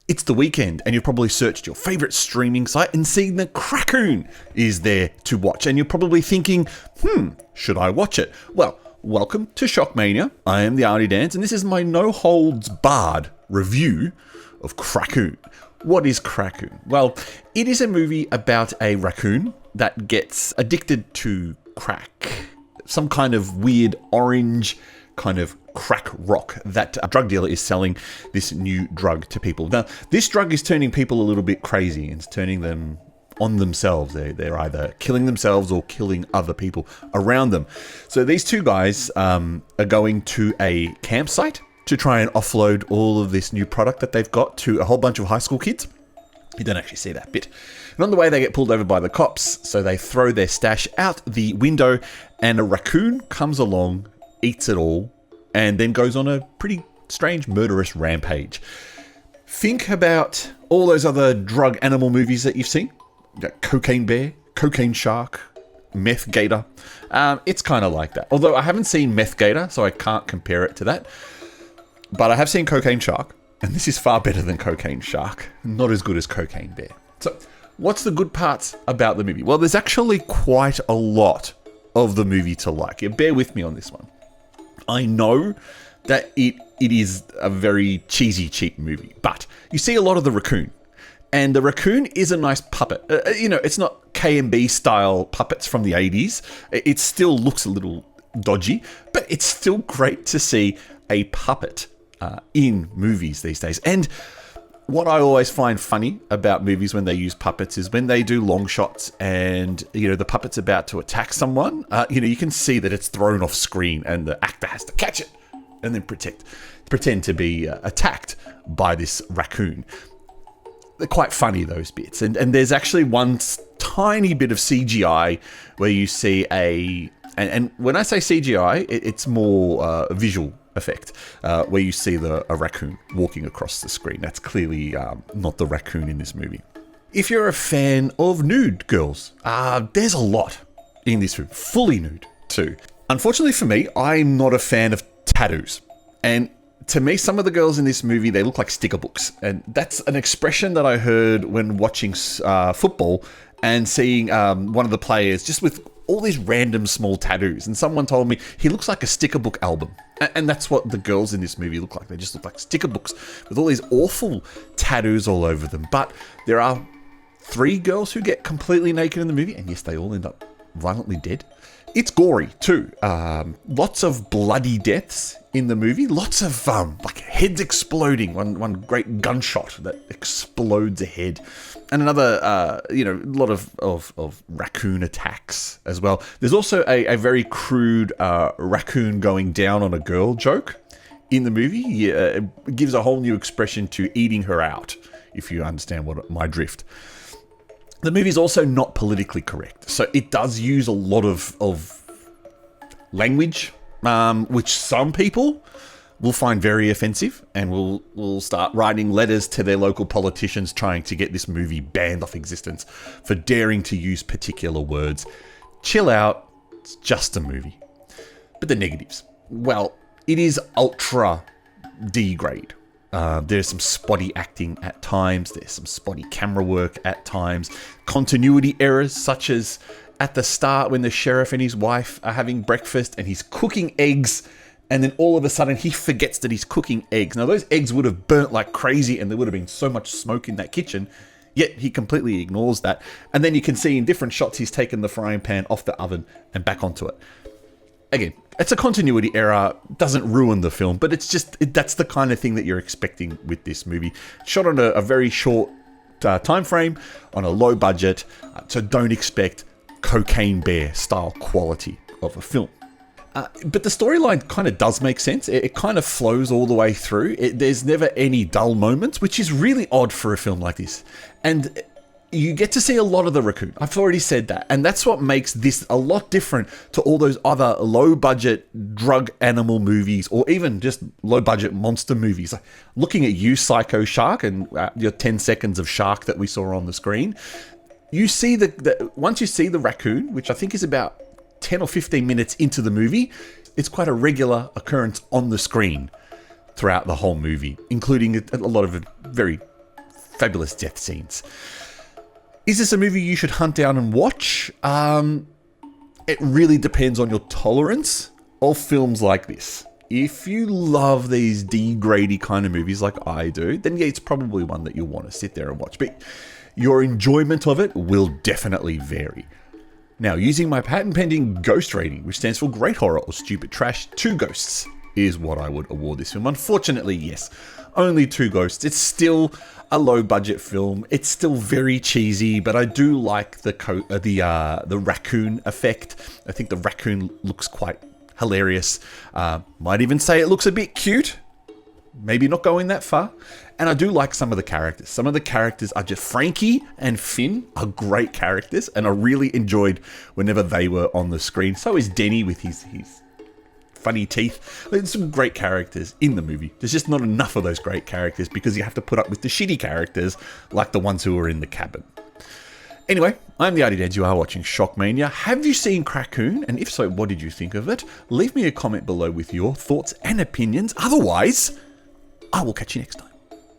It's the weekend, and you've probably searched your favourite streaming site and seen that Crackoon is there to watch. And you're probably thinking, should I watch it? Well, welcome to Shockmania. I am the Arnie Dance, and this is my no-holds-barred review of Crackoon. What is Crackoon? Well, it is a movie about a raccoon that gets addicted to crack. Some kind of weird orange kind of crack rock that a drug dealer is selling this new drug to people. Now, this drug is turning people a little bit crazy. It's turning them on themselves. They're either killing themselves or killing other people around them. So these two guys are going to a campsite to try and offload all of this new product that they've got to a whole bunch of high school kids. You don't actually see that bit. And on the way, they get pulled over by the cops, so they throw their stash out the window, and a raccoon comes along, eats it all, and then goes on a pretty strange murderous rampage. Think about all those other drug animal movies that you've seen. You got Cocaine Bear, Cocaine Shark, Meth Gator. It's kind of like that. Although I haven't seen Meth Gator, so I can't compare it to that. But I have seen Cocaine Shark, and this is far better than Cocaine Shark. Not as good as Cocaine Bear. So, what's the good parts about the movie? Well, there's actually quite a lot of the movie to like. Yeah, bear with me on this one. I know that it is a very cheesy, cheap movie, but you see a lot of the raccoon. And the raccoon is a nice puppet. It's not KMB style puppets from the 80s. It still looks a little dodgy, but it's still great to see a puppet in movies these days. And what I always find funny about movies when they use puppets is when they do long shots and, the puppet's about to attack someone, you can see that it's thrown off screen and the actor has to catch it and then pretend to be attacked by this raccoon. They're quite funny, those bits. And there's actually one tiny bit of CGI where you see and when I say CGI, it's more visual effect, where you see a raccoon walking across the screen. That's clearly not the raccoon in this movie. If you're a fan of nude girls, there's a lot in this film. Fully nude, too. Unfortunately for me, I'm not a fan of tattoos. And to me, some of the girls in this movie, they look like sticker books. And that's an expression that I heard when watching football and seeing one of the players just with all these random small tattoos. And someone told me he looks like a sticker book album. And that's what the girls in this movie look like. They just look like sticker books with all these awful tattoos all over them. But there are 3 girls who get completely naked in the movie. And yes, they all end up violently dead. It's gory too. Lots of bloody deaths in the movie. Lots of like heads exploding. One great gunshot that explodes a head, and another a lot of raccoon attacks as well. There's also a very crude raccoon going down on a girl joke in the movie. It gives a whole new expression to eating her out, if you understand my drift. The movie's also not politically correct, so it does use a lot of language, which some people will find very offensive and will start writing letters to their local politicians trying to get this movie banned off existence for daring to use particular words. Chill out, it's just a movie. But the negatives. Well, it is ultra D-grade. There's some spotty acting at times. There's some spotty camera work at times. Continuity errors, such as at the start when the sheriff and his wife are having breakfast and he's cooking eggs, and then all of a sudden he forgets that he's cooking eggs. Now, those eggs would have burnt like crazy and there would have been so much smoke in that kitchen, yet he completely ignores that. And then you can see in different shots he's taken the frying pan off the oven and back onto it. Again, it's a continuity error, doesn't ruin the film, but that's the kind of thing that you're expecting with this movie. Shot on a very short time frame, on a low budget, so don't expect Cocaine Bear style quality of a film. But the storyline kind of does make sense. It kind of flows all the way through. There's never any dull moments, which is really odd for a film like this. And you get to see a lot of the raccoon. I've already said that. And that's what makes this a lot different to all those other low-budget drug animal movies or even just low-budget monster movies. Like looking at you, Psycho Shark, and your 10 seconds of Shark that we saw on the screen, you see once you see the raccoon, which I think is about 10 or 15 minutes into the movie, it's quite a regular occurrence on the screen throughout the whole movie, including a lot of very fabulous death scenes. Is this a movie you should hunt down and watch? It really depends on your tolerance of films like this. If you love these D-grady kind of movies like I do, then yeah, it's probably one that you'll want to sit there and watch. But your enjoyment of it will definitely vary. Now, using my patent-pending ghost rating, which stands for great horror or stupid trash, 2 ghosts is what I would award this film. Unfortunately, yes, only 2 ghosts. It's still a low-budget film. It's still very cheesy, but I do like the raccoon effect. I think the raccoon looks quite hilarious. Might even say it looks a bit cute. Maybe not going that far. And I do like some of the characters. Some of the characters are just... Frankie and Finn are great characters, and I really enjoyed whenever they were on the screen. So is Denny with his funny teeth. There's some great characters in the movie. There's just not enough of those great characters because you have to put up with the shitty characters like the ones who are in the cabin. Anyway, I'm the Artie Dads. You are watching Shockmania. Have you seen Crackoon? And if so, what did you think of it? Leave me a comment below with your thoughts and opinions. Otherwise, I will catch you next time.